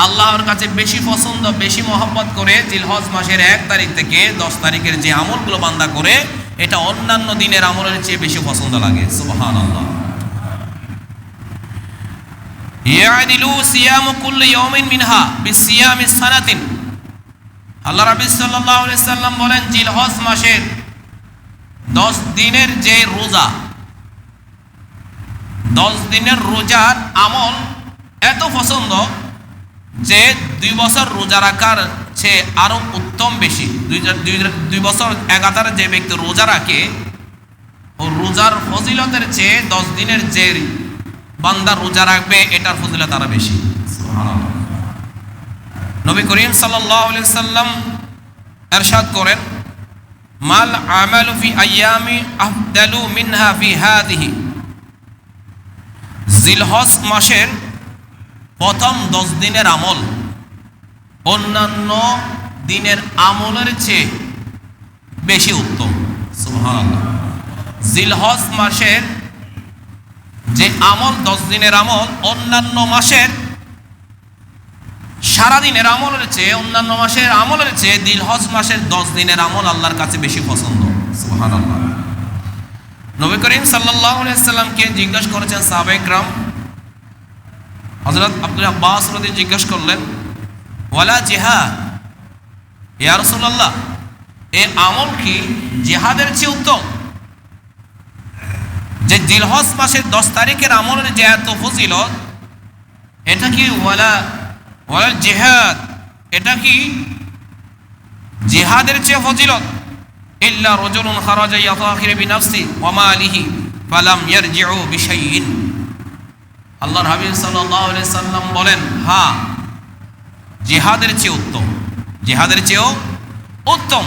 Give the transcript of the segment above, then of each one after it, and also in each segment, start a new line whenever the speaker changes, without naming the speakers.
আল্লাহর কাছে বেশি পছন্দ, বেশি মহব্বত করে জিলহজ মাসের 1 তারিখ থেকে 10 তারিখের যে আমলগুলো বান্দা করে, এটা অন্যান্য দিনের আমলের চেয়ে বেশি পছন্দ লাগে। সুবহানাল্লাহ। ইয়াদিলু সিয়ামু কুল্লি ইয়াউমিন মিনহা বিসিয়ামি সানাতিন। আল্লাহ রাব্বি সাল্লাল্লাহু আলাইহি সাল্লাম বলেন, জিলহজ মাসের 10 দিনের যে রোজা, 10 দিনের রোজার আমল এত পছন্দ যে 2 বছর রোজা রাখার চেয়ে আরো উত্তম বেশি। 2 বছর একাধারে যে ব্যক্তি রোজা রাখে, ও রোজার ফজিলতের চেয়ে 10 দিনের যে বান্দা রোজা রাখবে, এটার ফজিলত আরো বেশি। সুবহানাল্লাহ। নবী করিম সাল্লাল্লাহু আলাইহি সাল্লাম ইরশাদ করেন, মাল আমালু ফি আইয়ামি আফদালু মিনহা ফি হাদিহি। জিলহজ মাসের প্রথম 10 দিনের আমল অন্যান্য দিনের আমলের চেয়ে বেশি উত্তম। সুবহানাল্লাহ। জিলহজ মাসের যে আমল, 10 দিনের আমল অন্যান্য মাসের সারাদিনের আমলের চেয়ে, অন্যান্য মাসের আমলের চেয়ে জিলহজ মাসের 10 দিনের আমল আল্লাহর কাছে বেশি পছন্দ। সুবহানাল্লাহ। নবী করিম সাল্লাল্লাহু আলাইহি সাল্লামকে জিজ্ঞাসা করেছেন সাহাবায়ে কেরাম। হযরত আব্দুল আব্বাস রাদিয়াল্লাহু জিজ্ঞাসা করলেন, ওয়ালা জিহাদ ইয়া রাসূলুল্লাহ, এই আমল কি জিহাদের চেয়ে উত্তম? যে জিলহজ মাসের 10 তারিখের আমলের যে এত ফজিলত, এটা কি ওয়ালা জিহাদ, এটা কি জিহাদের চেয়ে ফজিলত? ইল্লা রাজুলুন খারাজা ইয়াতাখিরু বিনাফসি ওয়া মালিহি ফালাম ইয়ারজিউ বিশাইইন। আল্লাহর হাবিব সাল্লাল্লাহু আলাইহি সাল্লাম বলেন, হ্যাঁ, জিহাদের চেয়ে উত্তম, জিহাদের চেয়েও উত্তম।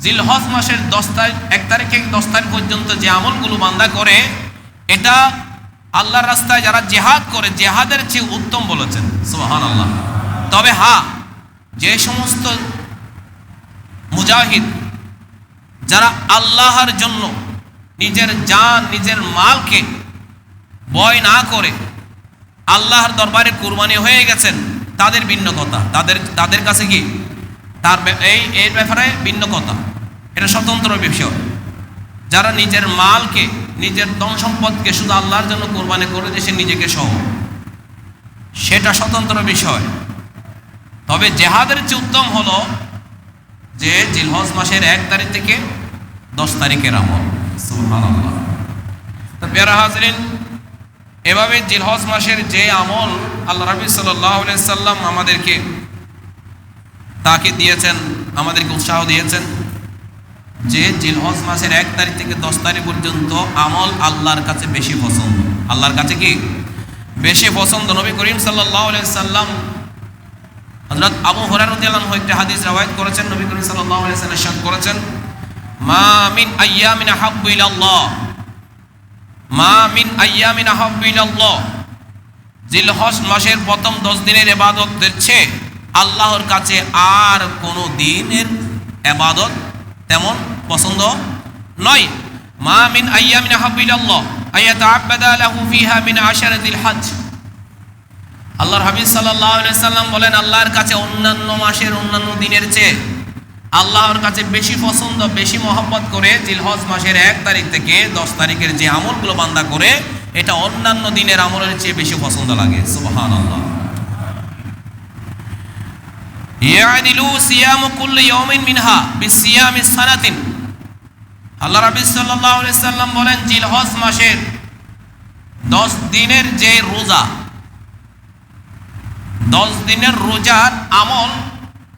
জিলহজ মাসের 1 তারিখ থেকে 10 তারিখ পর্যন্ত যে আমলগুলো বান্দা করে, এটা আল্লাহর রাস্তায় যারা জিহাদ করে, জিহাদের চেয়ে উত্তম বলেছেন। সুবহানাল্লাহ। তবে হ্যাঁ, যে সমস্ত মুজাহিদ যারা আল্লাহর জন্য নিজের জান, নিজের মালকে ভয় না করে আল্লাহর দরবারে কুরবানি হয়ে গেছেন, তাদের ভিন্ন কথা। তাদের কাছে কি এই ব্যাপারে ভিন্ন কথা, এটা স্বতন্ত্র বিষয়। যারা নিজের মালকে, নিজের ধন সম্পদকে শুধু আল্লাহর জন্য কুরবানি করে দিয়েছে, নিজেকে সহ, সেটা স্বতন্ত্র বিষয়। তবে জিহাদের চেয়ে উত্তম হলো যে জিলহজ মাসের 1 তারিখ থেকে 10 তারিখের আমল। সুবহানাল্লাহ। তো প্রিয় হাজরিন, এভাবে জিলহজ মাসের যে আমল আল্লাহ রাব্বি সাল্লাল্লাহু আলাইহি সাল্লাম আমাদেরকে তাকিদ দিয়েছেন, আমাদেরকে উৎসাহ দিয়েছেন যে জিলহজ মাসের 1 তারিখ থেকে 10 তারিখ পর্যন্ত আমল আল্লাহর কাছে বেশি পছন্দ। আল্লাহর কাছে কি বেশি পছন্দ? নবী করিম সাল্লাল্লাহু আলাইহি সাল্লাম হযরত আবু হুরায়রা রাদিয়াল্লাহু আনহু একটা হাদিস রওয়ায়াত করেছেন। নবী করিম সাল্লাল্লাহু আলাইহি সাল্লাম ইরশাদ করেছেন, মা মিন আইয়ামিন আহাব্বু ইলাল্লাহ, মা মিন আইয়ামিন আহাব্বু ইলাল্লাহ। জিলহজ মাসের প্রথম 10 দিনের ইবাদতের চেয়ে আল্লাহর কাছে আর কোন দিনের ইবাদত তেমন পছন্দ নয়। মা মিন আইয়ামিন আহাব্বু ইলাল্লাহ আয়াতাআব্বাদা লাহু ফিহা মিন আশরাতিল হজ। আল্লাহর হাবিব সাল্লাল্লাহু আলাইহি সাল্লাম বলেন, আল্লাহর কাছে অন্যান্য মাসের, অন্যান্য দিনের চেয়ে আল্লাহর কাছে বেশি পছন্দ, বেশি মহব্বত করে জিলহজ মাসের 1 তারিখ থেকে 10 তারিখের যে আমলগুলো বান্দা করে, এটা অন্যান্য দিনের আমলের চেয়ে বেশি পছন্দ লাগে। সুবহানাল্লাহ। ইয়াদিলু সিয়ামু কুল্লি ইয়াউমিন মিনহা বিসিয়ামি সানাতিন। আল্লাহ রাব্বি সাল্লাল্লাহু আলাইহি সাল্লাম বলেন, জিলহজ মাসের 10 দিনের যে রোজা, 10 দিনের রোজার আমল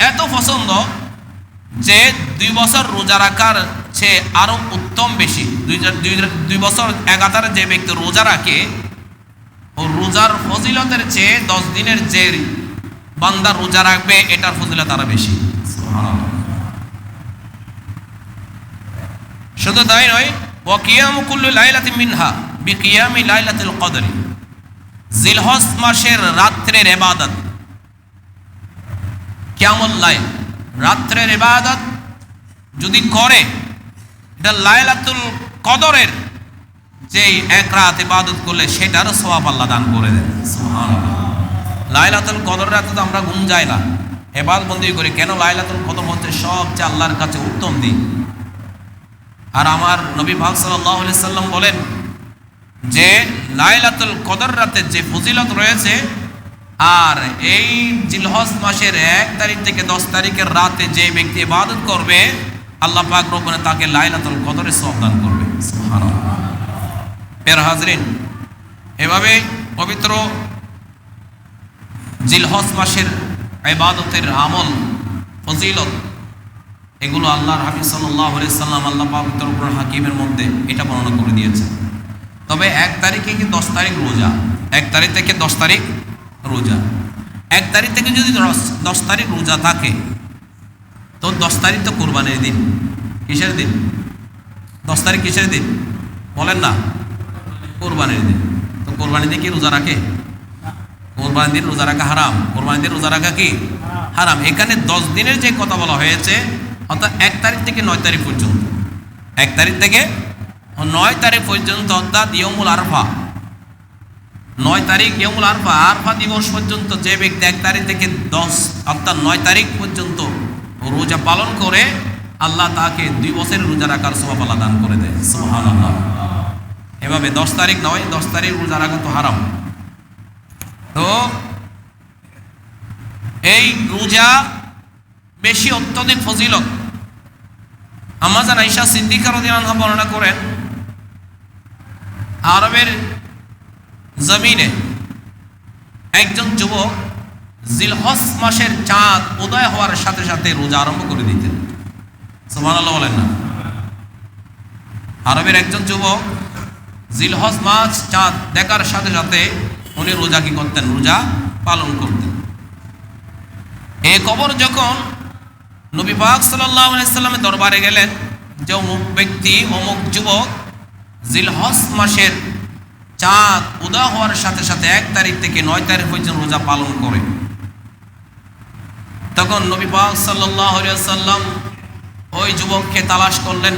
এত পছন্দ যে 2 বছর রোজা রাখার চেয়ে আরো উত্তম বেশি। 2 বছর একাধারে যে ব্যক্তি রোজা রাখে, ও রোজার ফজিলতের চেয়ে 10 দিনের যে বান্দা রোজা রাখবে, এটার ফজিলত আরো বেশি। সুবহানাল্লাহ। শুধু তাই নয়, ওয়া কিয়ামু কুল্লি লাইলাতিন মিনহা বিকিয়ামি লাইলাতুল কদর। জিলহজ মাসের রাত্রের ইবাদত, কিয়ামুল লাইল, রাত্রের ইবাদত যদি করে, এটা লাইলাতুল কদরের যে 1 রাত ইবাদত করলে সেটারও সওয়াব আল্লাহ দান করে দেন। সুবহানাল্লাহ। লাইলাতুল কদর রাতে তো আমরা ঘুম যায় না, ইবাদতবন্দি করি। কেন? লাইলাতুল কদর হচ্ছে সবচেয়ে আল্লাহর কাছে উত্তম দিন। আর আমার নবী পাক সাল্লাল্লাহু আলাইহি সাল্লাম বলেন যে লাইলাতুল কদর রাতে যে ফজিলত রয়েছে, আর এই জিলহজ মাসের 1 তারিখ থেকে 10 তারিখের রাতে যে ব্যক্তি ইবাদত করবে, আল্লাহ পাক রব্বুনা তাকে লাইলাতুল কদরের সওয়াব দান করবে। সুবহানাল্লাহ। প্রিয় হাজরিন, এভাবে পবিত্র জিলহজ মাসের ইবাদতের আমল, ফজিলত, এগুলো আল্লাহর হাবিব সাল্লাল্লাহু আলাইহি সাল্লাম আল্লাহ পাক পবিত্র কুরআন হাকিমের মধ্যে এটা বর্ণনা করে দিয়েছেন। তবে 1 তারিখে কি 10 তারিখ রোজা, 1 তারিখ থেকে 10 তারিখ রোজা। 1 তারিখ থেকে যদি 10 তারিখ রোজা থাকে, তো 10 তারিখ তো কোরবানির দিন। কিসের দিন? 10 তারিখ কিসের দিন বলেন না? কোরবানির দিন। তো কোরবানির দিন কি রোজা রাখে? কোরবানির দিন রোজা রাখা হারাম। কোরবানির দিন রোজা রাখা কি হারাম। এখানে 10 দিনের যে কথা বলা হয়েছে, অর্থাৎ 1 তারিখ থেকে 9 তারিখ পর্যন্ত, 1 তারিখ থেকে 9 তারিখ পর্যন্ত, অর্থাৎ ইয়মুল আরফা, 9 তারিখ ইয়মুল আরফা, আরফা দিবস পর্যন্ত যে ব্যক্তি 1 তারিখ থেকে 10 অর্থাৎ 9 তারিখ পর্যন্ত রোজা পালন করে, আল্লাহ তাকে 2 বছরের রোজা রাখার সওয়াব আল্লাহ দান করে দেয়। সুবহানাল্লাহ। এভাবে 10 তারিখ নয়, 10 তারিখ রোজা রাখা তো হারাম। তো এই রোজা বেশি অত্যধিক ফজিলত। আম্মা জান আয়েশা সিদ্দিকা রাদিয়াল্লাহু আনহা বর্ণনা করেন, আরবের জমিনে একজন যুবক জিলহজ মাসের চাঁদ উদয় হওয়ার সাথে সাথে রোজা আরম্ভ করে দিতেন। সুবহানাল্লাহ বলেন না? আরবের একজন যুবক জিলহজ মাস চাঁদ দেখার সাথে সাথে উনি রোজা কি করতেন? রোজা পালন করতেন। এই খবর যখন নবী পাক সাল্লাল্লাহু আলাইহি সাল্লামের দরবারে গেলেন যে অমুক ব্যক্তি, অমুক যুবক জিলহজ মাসের চাঁদ উদয় হওয়ার সাথে সাথে 1 তারিখ থেকে 9 তারিখ পর্যন্ত রোজা পালন করে, তখন নবী পাক সাল্লাল্লাহু আলাইহি সাল্লাম ওই যুবককে তালাশ করলেন,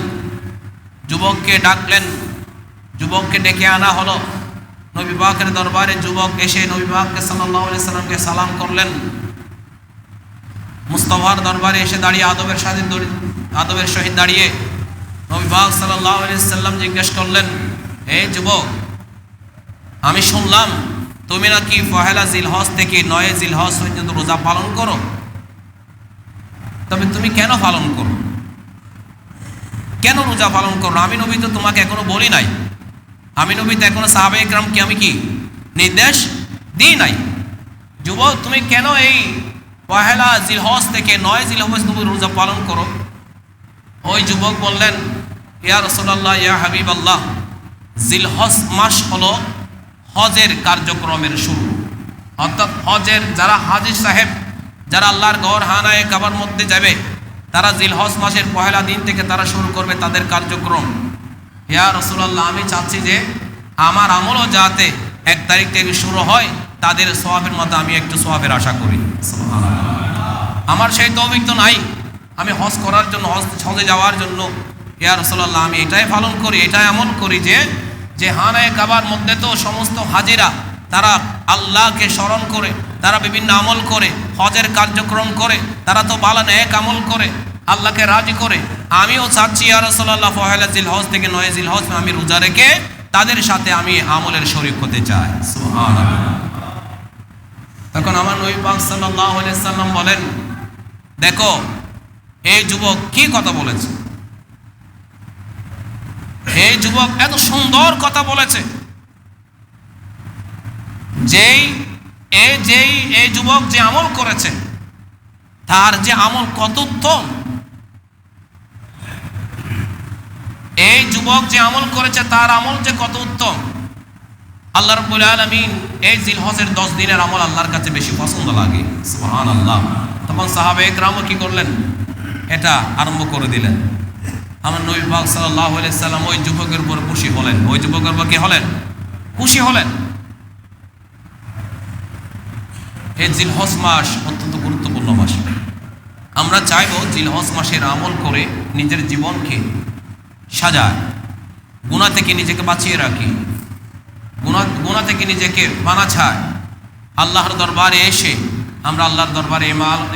যুবককে ডাকলেন, যুবককে ডেকে আনা হলো। নবী পাকের দরবারে যুবক এসে নবী পাককে সাল্লাল্লাহু আলাইহি সাল্লামকে সালাম করলেন। মুস্তাফার দরবারে এসে দাঁড়িয়ে আদবের সহিত দাঁড়িয়ে নবী পাক সাল্লাল্লাহু আলাইহি সাল্লাম জিজ্ঞেস করলেন, হে যুবক, আমি শুনলাম তুমি নাকি পহেলা জিলহজ থেকে 9 জিলহজ পর্যন্ত রোজা পালন করো, তবে তুমি কেন পালন করো? কেন রোজা পালন করো? আমি নবী তো তোমাকে এখনো বলি নাই, আমি নবী তো এখনো সাহাবায়ে কেরামকে আমি কি নির্দেশ দিই নাই। যুবক, তুমি কেন এই পহেলা জিলহজ থেকে 9 জিলহজ তুমি রোজা পালন করো? ওই যুবক বললেন, ইয়া রাসূলুল্লাহ, ইয়া হাবিবাল্লাহ, জিলহজ মাস হলো হজের কার্যক্রমের শুরু। অর্থাৎ হজের যারা হাজী সাহেব, যারা আল্লাহর ঘর হানায়ে কাবার মধ্যে যাবে, তারা জিলহজ মাসের পহেলা দিন থেকে তারা শুরু করবে তাদের কার্যক্রম। ইয়া রাসূলুল্লাহ, আমি চাচ্ছি যে আমার আমলও যাতে 1 তারিখ থেকে শুরু হয়, তাদের সওয়াবের মতো আমি একটু সওয়াবের আশা করি। আমার সেই তৌফিক তো নাই, আমি হজ করার জন্য, হজে যাওয়ার জন্য। ইয়া রাসূলুল্লাহ, আমি এটাই পালন করি, এটাই আমল করি যে হানায়ে কাবার মধ্যে তো সমস্ত হাজিরা তারা আল্লাহকে স্মরণ করে, তারা বিভিন্ন আমল করে, হজের কার্যক্রম করে, তারা তো ভালো নেক আমল করে, আল্লাহকে রাজি করে। আমিও চাচ্ছি ইয়া রাসূলুল্লাহ, পহেলা জিলহজ থেকে 9 জিলহজ আমি রোজা রেখে তাদের সাথে আমি আমলের শরীক হতে চাই। সুবহানাল্লাহ। তখন আমার নবী পাক সাল্লাল্লাহু আলাইহি সাল্লাম বলেন, দেখো এই যুবক কি কথা বলেছে, এই যুবক এত সুন্দর কথা বলেছে, এই যুবক যে আমল করেছে তার যে আমল কত উত্তম। এই যুবক যে আমল করেছে তার আমল যে কত উত্তম। আল্লাহ রাব্বুল আলামিন এই জিলহজের 10 দিনের আমল আল্লাহর কাছে বেশি পছন্দ লাগে। সুবহানাল্লাহ। তখন সাহাবায়ে কেরাম কি করলেন? এটা আরম্ভ করে দিলেন। আমার নবী পাক সাল্লাল্লাহু আলাইহি সাল্লাম ওই যুবকের উপর খুশি হলেন। ওই যুবকের উপর কি হলেন? খুশি হলেন। এই জিলহজ মাস অত্যন্ত গুরুত্বপূর্ণ মাস। আমরা চাইব জিলহজ মাসের আমল করে নিজের জীবনকে সাজায়, গুনাহ থেকে নিজেকে বাঁচিয়ে রাখি, গুনাহ থেকে নিজেকে বাঁচায়, আল্লাহর দরবারে এসে আমরা আল্লাহর দরবারে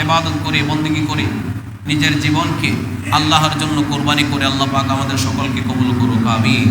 ইবাদত করে বন্দেগী করে নিজের জীবনকে আল্লাহর জন্য কোরবানি করে আল্লাহ পাক আমাদের সকলকে কবুল করুক, আমিন।